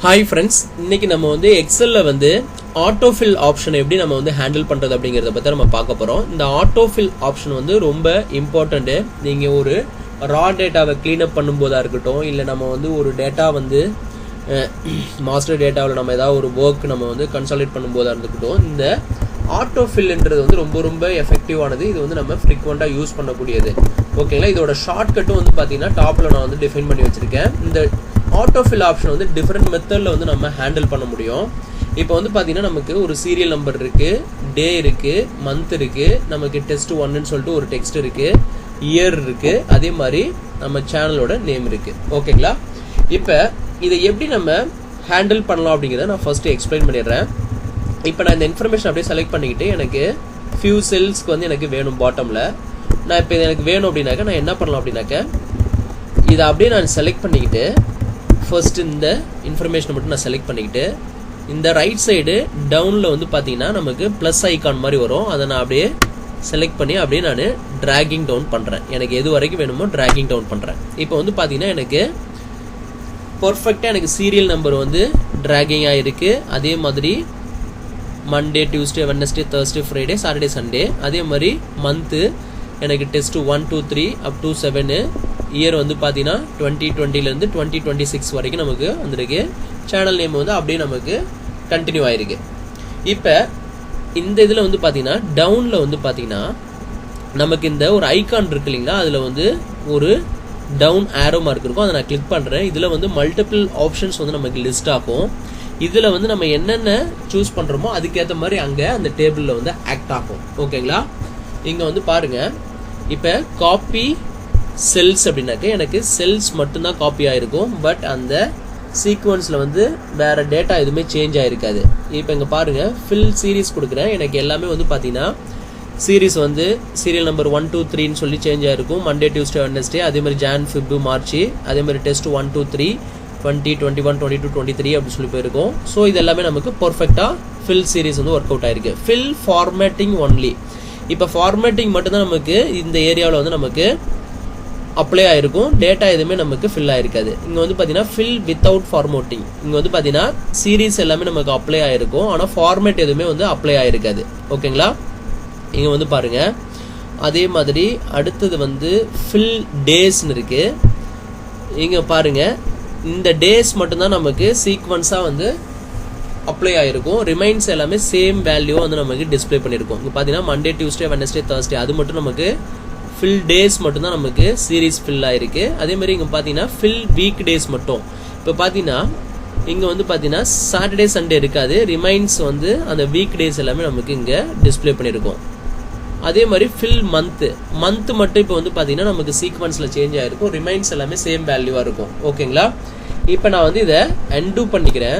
Hi friends, இன்னைக்கு நம்ம வந்து எக்ஸல்ல வந்து autofill ஆப்ஷன் எப்படி நம்ம வந்து ஹேண்டில் பண்றது அப்படிங்கறத பத்தி நம்ம பார்க்க போறோம். இந்த autofill ஆப்ஷன் வந்து ரொம்ப இம்பார்ட்டன்ட். நீங்க ஒரு raw டேட்டாவை க்ளீன் அப் பண்ணும்போதா இருக்கட்டும், இல்ல நம்ம வந்து ஒரு டேட்டா வந்து மாஸ்டர் டேட்டாவில் நம்ம ஏதாவது ஒரு ஒர்க் நம்ம வந்து கன்சாலிடேட் பண்ணும்போதா இருக்கட்டும், இந்த autofillன்றது வந்து ரொம்ப எஃபெக்டிவானது. இது வந்து நம்ம ஃப்ரீக்வெண்டா யூஸ் பண்ணக்கூடியது. ஓகேங்களா? இதோட ஷார்ட்கட்டும் வந்து பாத்தீங்கன்னா டாப்ல நான் வந்து டிஃபைன் பண்ணி வச்சிருக்கேன். இந்த autofill ஆப்ஷன் வந்து டிஃபரெண்ட் மெத்தட்ல வந்து நம்ம ஹேண்டில் பண்ண முடியும். இப்போ வந்து பாத்தீங்கன்னா நமக்கு ஒரு சீரியல் நம்பர் இருக்கு, டே இருக்கு, மந்த் இருக்கு, நமக்கு டெஸ்ட் 1ன்னு சொல்லிட்டு ஒரு டெக்ஸ்ட் இருக்கு, இயர் இருக்கு, அதே மாதிரி நம்ம சேனலோட நேம் இருக்கு. ஓகேங்களா? இப்போ இதை எப்படி நம்ம ஹேண்டில் பண்ணலாம் அப்படிங்கிறத நான் ஃபர்ஸ்ட் எக்ஸ்பிளைன் பண்ணிடுறேன். இப்போ நான் இந்த இன்ஃபர்மேஷன் அப்படியே செலக்ட் பண்ணிக்கிட்டு எனக்கு ஃபியூ செல்ஸ்க்கு வந்து எனக்கு வேணும் பாட்டம்ல. நான் இப்போ எனக்கு வேணும் அப்படின்னாக்க நான் என்ன பண்ணலாம் அப்படின்னாக்க இதை அப்படியே நான் செலக்ட் பண்ணிக்கிட்டு ஃபர்ஸ்ட் இந்த இன்ஃபர்மேஷனை மட்டும் நான் செலக்ட் பண்ணிக்கிட்டு இந்த ரைட் சைடு டவுனில் வந்து பார்த்தீங்கன்னா நமக்கு ப்ளஸ் ஐக்கான் மாதிரி வரும். அதை நான் அப்படியே செலக்ட் பண்ணி அப்படியே நான் டிராகிங் டவுன் பண்ணுறேன். எனக்கு எது வரைக்கும் வேணுமோ டிராகிங் டவுன் பண்ணுறேன். இப்போ வந்து பார்த்தீங்கன்னா எனக்கு பர்ஃபெக்டாக எனக்கு சீரியல் நம்பர் வந்து டிராகிங் ஆகிருக்கு. அதே மாதிரி Monday, Tuesday, Wednesday, Thursday, Friday, Saturday, Sunday, அதே மாதிரி மந்த்து எனக்கு டெஸ்ட் 1, 2, 3 அப் டு 7, இயர் வந்து பார்த்தீங்கன்னா 2020லேருந்து 2026 வரைக்கும் நமக்கு வந்துருக்கு. சேனல் நேம் வந்து அப்படியே நமக்கு கண்டினியூ ஆயிருக்கு. இப்போ இந்த இதில் வந்து பார்த்தீங்கன்னா டவுனில் வந்து பார்த்தீங்கன்னா நமக்கு இந்த ஒரு ஐகான் இருக்கு இல்லைங்களா, அதில் வந்து ஒரு டவுன் ஆரோ மார்க் இருக்கும். அதை நான் கிளிக் பண்ணுறேன். இதில் வந்து மல்டிபிள் ஆப்ஷன்ஸ் வந்து நமக்கு லிஸ்ட் ஆகும். இதில் வந்து நம்ம என்னென்ன சூஸ் பண்ணுறோமோ அதுக்கேற்ற மாதிரி அங்கே அந்த டேபிளில் வந்து ஆக்ட் ஆகும். ஓகேங்களா? இங்கே வந்து பாருங்கள், இப்போ காப்பி செல்ஸ் அப்படின்னாக்க எனக்கு செல்ஸ் மட்டும்தான் காப்பி ஆகிருக்கும். பட் அந்த சீக்வன்ஸில் வந்து வேறு டேட்டா எதுவுமே சேஞ்ச் ஆகிருக்காது. இப்போ இங்கே பாருங்கள், ஃபில் சீரீஸ் கொடுக்குறேன். எனக்கு எல்லாமே வந்து பார்த்தீங்கன்னா சீரீஸ் வந்து சீரியல் நம்பர் 1, 2, 3ன்னு சொல்லி சேஞ்ச் ஆகிருக்கும். மண்டே, டியூஸ்டே, வெட்னஸ்டே, அதே மாதிரி ஜான், ஃபிப், மார்ச், அதே மாதிரி டெஸ்ட் 1, 2, 3, 20, 21, 22, 23 அப்படி சொல்லி போயிருக்கும். ஸோ இது எல்லாமே நமக்கு பர்ஃபெக்டாக ஃபில் சீரீஸ் வந்து ஒர்க் அவுட் ஆயிருக்கு. Fill formatting only. இப்போ ஃபார்மேட்டிங் மட்டும்தான் நமக்கு இந்த ஏரியாவில் வந்து நமக்கு அப்ளை ஆயிருக்கும். டேட்டா எதுவுமே நமக்கு ஃபில் ஆயிருக்காது. இங்கே வந்து பார்த்தீங்கன்னா ஃபில் வித்தவுட் ஃபார்மேட்டிங். இங்கே வந்து பார்த்தீங்கன்னா சீரீஸ் எல்லாமே நமக்கு அப்ளை ஆயிருக்கும், ஆனால் ஃபார்மேட் எதுவுமே வந்து அப்ளை ஆயிருக்காது. ஓகேங்களா? இங்கே வந்து பாருங்க. அதே மாதிரி அடுத்தது வந்து ஃபில் டேஸ்ன்னு இருக்கு. இங்கே பாருங்க, இந்த டேஸ் மட்டும்தான் நமக்கு சீக்வன்ஸாக வந்து அப்ளை ஆயிருக்கும். ரிமைன்ஸ் எல்லாமே சேம் வேல்யூ வந்து நமக்கு டிஸ்பிளே பண்ணியிருக்கும். இங்கே பார்த்தீங்கன்னா மண்டே, டியூஸ்டே, வெட்னஸ்டே, தேர்ஸ்டே அது மட்டும் நமக்கு ஃபில் டேஸ் மட்டும்தான் நமக்கு சீரீஸ் ஃபில் ஆயிருக்கு. அதே மாதிரி இங்கே பார்த்தீங்கன்னா ஃபில் வீக் டேஸ் மட்டும். இப்போ பார்த்தீங்கன்னா இங்கே வந்து பார்த்தீங்கன்னா சாட்டர்டே, சண்டே இருக்காது. ரிமைன்ஸ் வந்து அந்த வீக் டேஸ் எல்லாமே நமக்கு இங்கே டிஸ்பிளே பண்ணியிருக்கோம். அதே மாதிரி ஃபில் மந்த் மட்டும் இப்போ வந்து பார்த்தீங்கன்னா நமக்கு சீக்வன்ஸில் சேஞ்ச் ஆகிருக்கும். ரிமைன்ஸ் எல்லாமே சேம் வேல்யூவாக இருக்கும். ஓகேங்களா? இப்போ நான் வந்து இதை அன்டூ பண்ணிக்கிறேன்.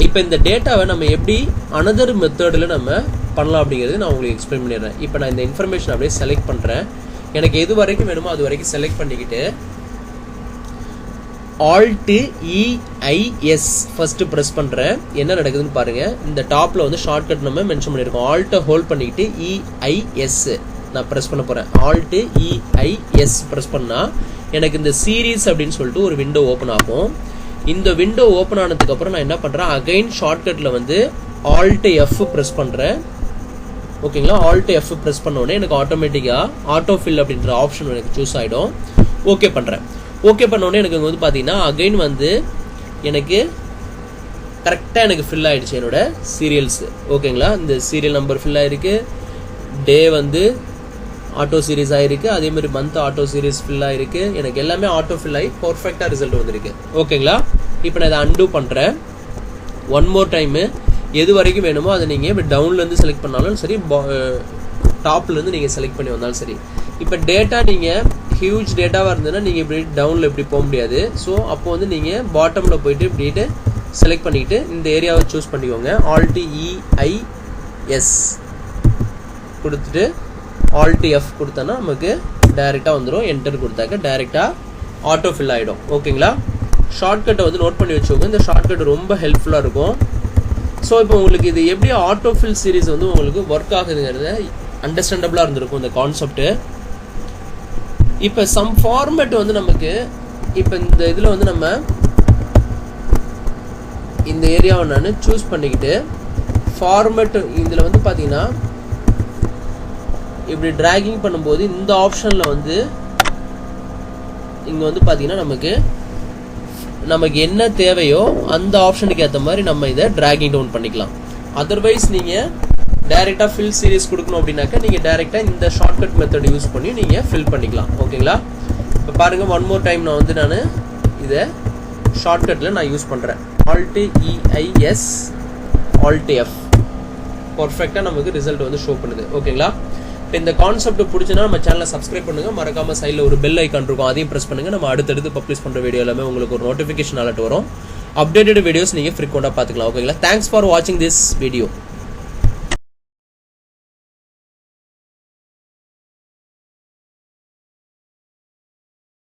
இப்போ இந்த டேட்டாவை நம்ம எப்படி அனதர் மெத்தடில் நம்ம பண்ணலாம் அப்படிங்கிறது நான் உங்களுக்கு எக்ஸ்பிளைன் பண்ணிடுறேன். இப்போ நான் இந்த இன்ஃபர்மேஷன் அப்படியே செலக்ட் பண்ணுறேன். எனக்கு எது வரைக்கும் வேணுமோ அது வரைக்கும் செலக்ட் பண்ணிக்கிட்டு Alt EIS ஃபர்ஸ்ட் ப்ரெஸ் பண்ணுறேன். என்ன நடக்குதுன்னு பாருங்க. இந்த டாப்ல வந்து ஷார்ட்கட் நம்ம மென்ஷன் பண்ணியிருக்கோம். ஆல்ட்டை ஹோல்ட் பண்ணிக்கிட்டு EIS நான் ப்ரெஸ் பண்ண போகிறேன். Alt EIS ப்ரெஸ் பண்ணால் எனக்கு இந்த சீரீஸ் அப்படின்னு சொல்லிட்டு ஒரு விண்டோ ஓப்பன் ஆகும். இந்த விண்டோ ஓப்பன் ஆனதுக்கப்புறம் நான் என்ன பண்ணுறேன், அகைன் ஷார்ட்கட்டில் வந்து Alt F ப்ரெஸ் பண்ணுறேன். ஓகேங்களா? Alt F ப்ரெஸ் பண்ண உடனே எனக்கு ஆட்டோமேட்டிக்காக ஆட்டோஃபில் அப்படின்ற ஆப்ஷன் எனக்கு சூஸ் ஆகிடும். ஓகே பண்ணுறேன். ஓகே பண்ண உடனே எனக்கு வந்து பார்த்தீங்கன்னா அகைன் வந்து எனக்கு கரெக்டாக எனக்கு ஃபில் ஆகிடுச்சு என்னோட சீரியல்ஸ். ஓகேங்களா? இந்த சீரியல் நம்பர் ஃபில் ஆகிருக்கு, டே வந்து ஆட்டோ சீரீஸ் ஆகிருக்கு, அதே மாதிரி மந்த் ஆட்டோ சீரீஸ் ஃபில் ஆகிருக்கு. எனக்கு எல்லாமே ஆட்டோ ஃபில் ஆகி பர்ஃபெக்டாக ரிசல்ட் வந்திருக்கு. ஓகேங்களா? இப்போ நான் இதை அன்டூ பண்ணுறேன். ஒன் மோர் டைமு எது வரைக்கும் வேணுமோ அதை நீங்கள் இப்போ டவுன்லேருந்து செலக்ட் பண்ணாலும் சரி, டாப்லேருந்து நீங்கள் செலக்ட் பண்ணி வந்தாலும் சரி. இப்போ டேட்டா நீங்கள் ஹியூஜ் டேட்டாவாக இருந்ததுன்னா நீங்கள் இப்படி டவுனில் இப்படி போக முடியாது. ஸோ அப்போ வந்து நீங்கள் பாட்டமில் போயிட்டு இப்படிட்டு செலக்ட் பண்ணிக்கிட்டு இந்த ஏரியாவை சூஸ் பண்ணிக்கோங்க. Alt EIS கொடுத்துட்டு Alt F கொடுத்தோன்னா நமக்கு டைரெக்டாக வந்துடும். என்டர் கொடுத்தாக்க டைரெக்டாக ஆட்டோ ஃபில் ஆகிடும். ஓகேங்களா? ஷார்ட்கட்டை வந்து நோட் பண்ணி வச்சுக்கோங்க. இந்த ஷார்ட்கட் ரொம்ப ஹெல்ப்ஃபுல்லாக இருக்கும். ஸோ இப்போ உங்களுக்கு இது எப்படி ஆட்டோஃபில் சீரீஸ் வந்து உங்களுக்கு ஒர்க் ஆகுதுங்கிறத அண்டர்ஸ்டாண்டபிளாக இருந்திருக்கும் இந்த கான்செப்ட். இப்போ சம் ஃபார்மேட் வந்து நமக்கு இப்போ இந்த இதில் வந்து நம்ம இந்த ஏரியாவை நான் சூஸ் பண்ணிக்கிட்டு ஃபார்மேட் இதில் வந்து பார்த்தீங்கன்னா இப்படி டிராகிங் பண்ணும்போது இந்த ஆப்ஷனில் வந்து இங்கே வந்து பார்த்தீங்கன்னா நமக்கு என்ன தேவையோ அந்த ஆப்ஷனுக்கு ஏற்ற மாதிரி நம்ம இதை டிராகிங் டவுன் பண்ணிக்கலாம். அதர்வைஸ் நீங்கள் டைரெக்டாக ஃபில் சீரிஸ் கொடுக்கணும் அப்படின்னாக்கா நீங்கள் டைரெக்டாக இந்த ஷார்ட்கட் மெத்தட் யூஸ் பண்ணி நீங்கள் ஃபில் பண்ணிக்கலாம். ஓகேங்களா? இப்போ பாருங்கள், ஒன் மோர் டைம் நான் இதை ஷார்ட்கட்டில் நான் யூஸ் பண்ணுறேன். Alt-E-I-S Alt-F பர்ஃபெக்டாக நமக்கு ரிசல்ட் வந்து ஷோ பண்ணுது. ஓகேங்களா? இப்போ இந்த கான்செப்ட் பிடிச்சுன்னா நம்ம சேனலை சப்ஸ்கிரைப் பண்ணுங்கள். மறக்காமல் சைடில் ஒரு பெல் ஐக்கான் இருக்கும், அதையும் ப்ரெஸ் பண்ணுங்கள். நம்ம அடுத்தடுத்து பப்ளிஷ் பண்ணுற வீடியோ எல்லாமே உங்களுக்கு ஒரு நோட்டிஃபிகேஷன் அலர்ட் வரும். அப்டேட்டட் வீடியோஸ் நீங்கள் ஃப்ரீக்வெண்ட்டாக பார்த்துக்கலாம். ஓகேங்களா? தேங்க்ஸ் ஃபார் வாட்சிங் திஸ் வீடியோ.